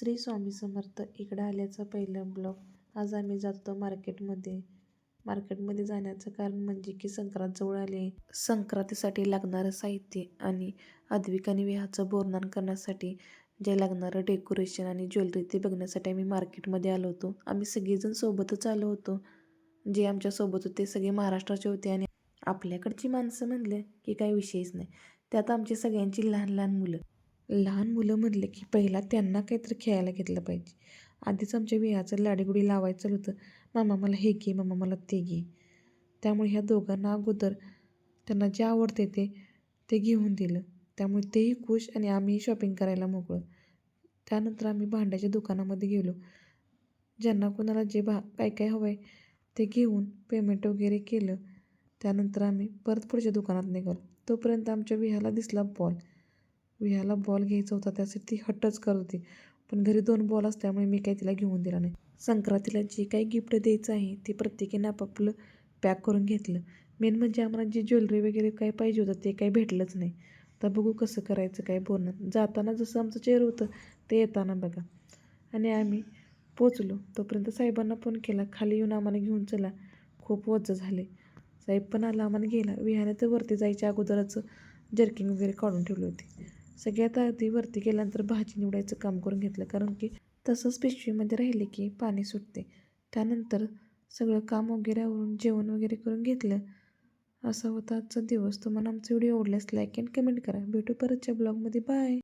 श्री स्वामी समर्थ. इकडं आल्याचा पहिला ब्लॉग. आज आम्ही जातो मार्केटमध्ये जाण्याचं कारण म्हणजे की संक्रांत जवळ आली. संक्रांतीसाठी लागणारं साहित्य आणि अद्विक आणि विहाचं बोरनहाण करण्यासाठी जे लागणारं डेकोरेशन आणि ज्वेलरी ते बघण्यासाठी आम्ही मार्केटमध्ये आलो होतो. आम्ही सगळेजण सोबतच आलो होतो. जे आमच्यासोबत होते सगळे महाराष्ट्राचे होते आणि आपल्याकडची माणसं म्हणले की काही विषयच नाही. त्यात आमची सगळ्यांची लहान मुलं म्हणले की पहिला त्यांना काहीतरी खेळायला घेतलं पाहिजे. आधीच आमच्या विहाचं लाडीगुडी लावायचं होतं. मामा मला हे घे, मामा मला ते घे. त्यामुळे ह्या दोघांना अगोदर त्यांना जे आवडते ते घेऊन दिलं. त्यामुळे तेही खुश आणि आम्हीही शॉपिंग करायला मोकळं. त्यानंतर आम्ही भांड्याच्या दुकानामध्ये गेलो. ज्यांना कोणाला जे काय काय हवं आहे ते घेऊन पेमेंट वगैरे केलं. त्यानंतर आम्ही परत पुढच्या दुकानात निघालो. तोपर्यंत आमच्या विहाला दिसला बॉल. विहाला बॉल घ्यायचा होता, त्यासाठी ती हट्टच करत होती. पण घरी 2 बॉल असल्यामुळे मी काही तिला घेऊन दिला नाही. संक्रांतीला जे काही गिफ्ट द्यायचं आहे ते प्रत्येकीने आपापलं पॅक करून घेतलं. मेन म्हणजे आम्हाला जी ज्वेलरी वगैरे काय पाहिजे होतं ते काही भेटलंच नाही. तर बघू कसं करायचं काय बोलणं. जाताना जसं आमचं चेअर होतं ते येताना बघा. आणि आम्ही पोचलो. तोपर्यंत साहेबांना फोन केला, खाली येऊन आम्हाला घेऊन चला, खूप ओझं झाले. साहेब पण आला, आम्हाला गेला. विहाने तर वरती जायच्या अगोदरच जर्किंग वगैरे काढून ठेवली होती. सगळ्यात आधी वरती गेल्यानंतर भाजी निवडायचं काम करून घेतलं, कारण की तसंच पिशवीमध्ये राहिले की पाणी सुटते. त्यानंतर सगळं काम वगैरे आवरून जेवण वगैरे करून घेतलं. असा होता आजचा दिवस. तुम्हाला आमचा व्हिडिओ आवडल्यास लाईक अँड कमेंट करा. भेटू परतच्या ब्लॉगमध्ये. बाय.